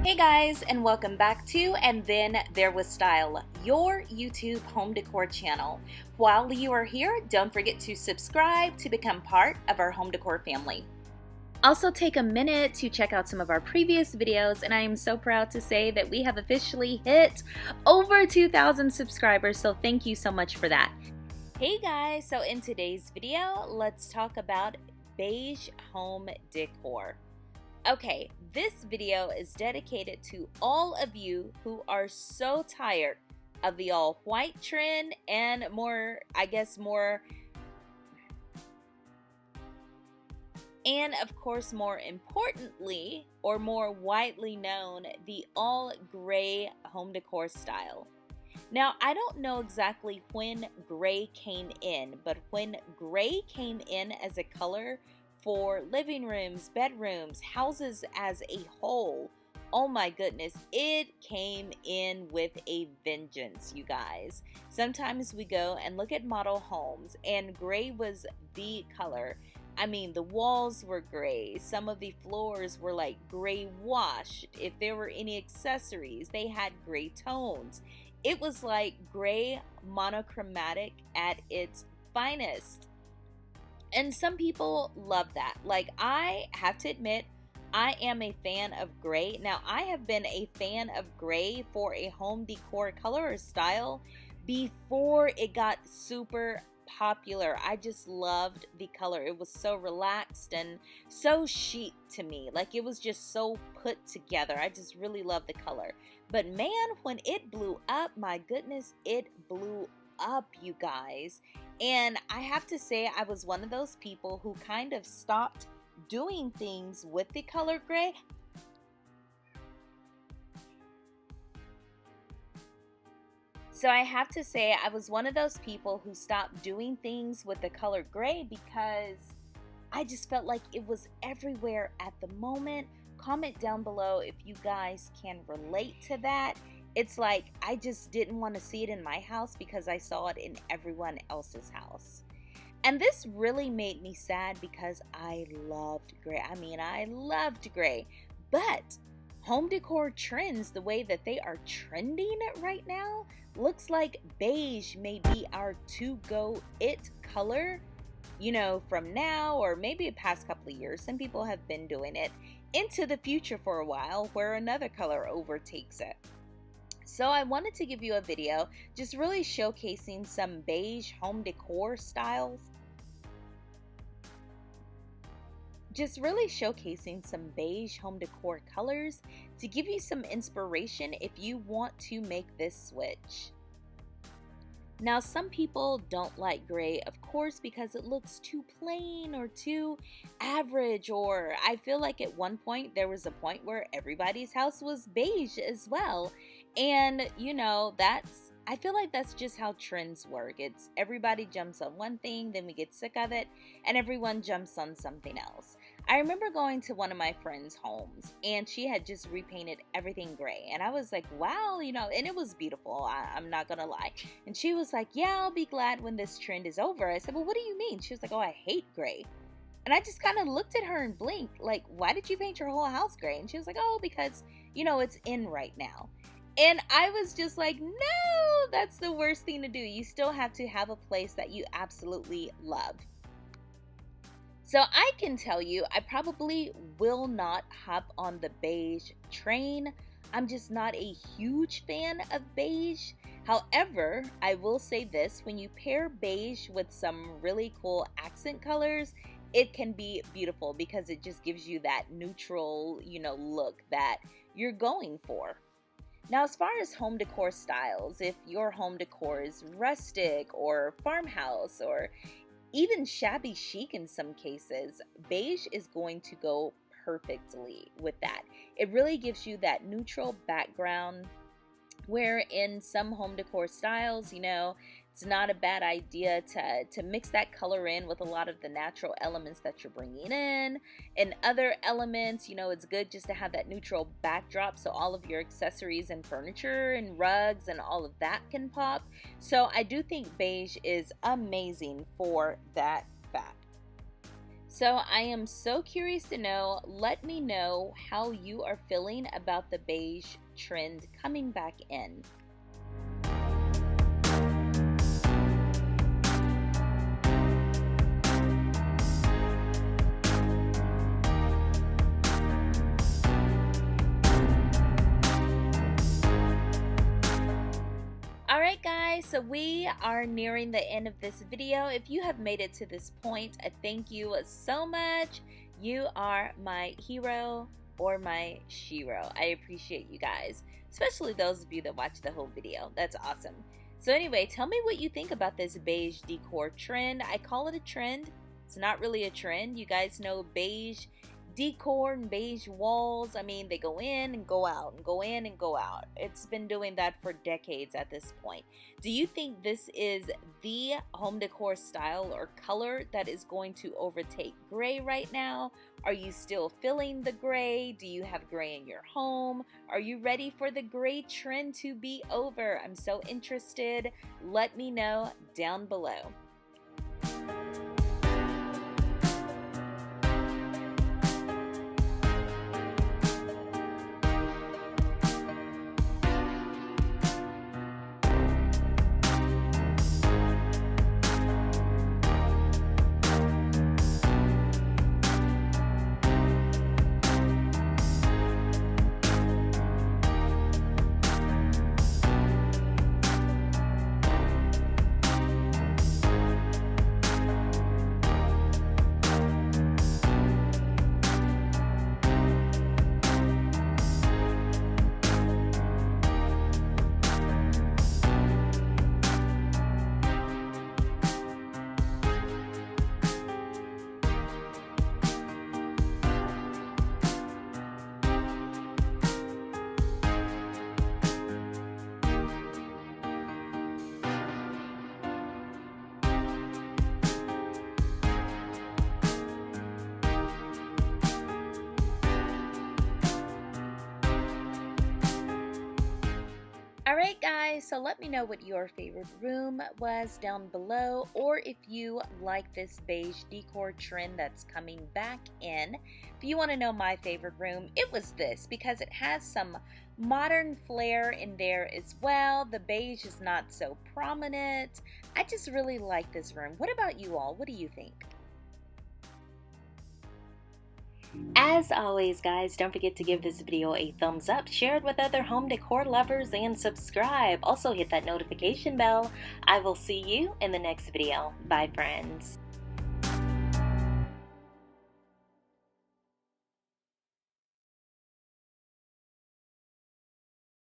Hey guys, and welcome back to And Then There Was Style, your YouTube home decor channel. While you are here, don't forget to subscribe to become part of our home decor family. Also take a minute to check out some of our previous videos, and I am so proud to say that we have officially hit over 2,000 subscribers, so thank you so much for that. Hey guys, so in today's video, let's talk about beige home decor. Okay, this video is dedicated to all of you who are so tired of the all white trend and more importantly, or more widely known, the all gray home decor style. Now, I don't know exactly when gray came in, but when gray came in as a color for living rooms, bedrooms, houses as a whole, oh my goodness, it came in with a vengeance, you guys. Sometimes we go and look at model homes and gray was the color. I mean, the walls were gray. Some of the floors were like gray washed. If there were any accessories, they had gray tones. It was like gray monochromatic at its finest. And some people love that. Like, I have to admit, I am a fan of gray. Now, I have been a fan of gray for a home decor color or style before it got super popular. I just loved the color. It was so relaxed and so chic to me. Like, it was just so put together. I just really loved the color. But man, when it blew up, my goodness, it blew up, you guys. And I have to say, I was one of those people who kind of stopped doing things with the color gray. So I have to say, I was one of those people who stopped doing things with the color gray because I just felt like it was everywhere at the moment. Comment down below if you guys can relate to that. It's like I just didn't want to see it in my house because I saw it in everyone else's house. And this really made me sad because I loved gray. I mean, I loved gray. But home decor trends, the way that they are trending right now, looks like beige may be our to-go it color, you know, from now or maybe the past couple of years. Some people have been doing it into the future for a while where another color overtakes it. So I wanted to give you a video just really showcasing some beige home decor styles. Just really showcasing some beige home decor colors to give you some inspiration if you want to make this switch. Now, some people don't like gray, of course, because it looks too plain or too average, or I feel like at one point there was a point where everybody's house was beige as well. And, you know, I feel like that's just how trends work. It's everybody jumps on one thing, then we get sick of it, and everyone jumps on something else. I remember going to one of my friends' homes, and she had just repainted everything gray. And I was like, wow, you know, and it was beautiful. I'm not going to lie. And she was like, yeah, I'll be glad when this trend is over. I said, well, what do you mean? She was like, oh, I hate gray. And I just kind of looked at her and blinked, like, why did you paint your whole house gray? And she was like, oh, because, you know, it's in right now. And I was just like, no, that's the worst thing to do. You still have to have a place that you absolutely love. So I can tell you, I probably will not hop on the beige train. I'm just not a huge fan of beige. However, I will say this, when you pair beige with some really cool accent colors, it can be beautiful because it just gives you that neutral, you know, look that you're going for. Now, as far as home decor styles, if your home decor is rustic or farmhouse or even shabby chic in some cases, beige is going to go perfectly with that. It really gives you that neutral background where in some home decor styles, you know, it's not a bad idea to mix that color in with a lot of the natural elements that you're bringing in. And other elements, you know, it's good just to have that neutral backdrop so all of your accessories and furniture and rugs and all of that can pop. So I do think beige is amazing for that fact. So I am so curious to know. Let me know how you are feeling about the beige trend coming back in. Alright guys, so we are nearing the end of this video. If you have made it to this point, I thank you so much. You are my hero or my shero. I appreciate you guys, especially those of you that watch the whole video. That's awesome. So anyway, tell me what you think about this beige decor trend. I call it a trend. It's not really a trend. You guys know beige decor and beige walls. I mean, they go in and go out and go in and go out. It's been doing that for decades at this point. Do you think this is the home decor style or color that is going to overtake gray right now? Are you still feeling the gray? Do you have gray in your home? Are you ready for the gray trend to be over? I'm so interested. Let me know down below. Alright guys, so let me know what your favorite room was down below, or if you like this beige decor trend that's coming back in. If you want to know my favorite room, it was this, because it has some modern flair in there as well. The beige is not so prominent. I just really like this room. What about you all? What do you think? As always guys, don't forget to give this video a thumbs up, share it with other home decor lovers, and subscribe. Also hit that notification bell. I will see you in the next video. Bye friends.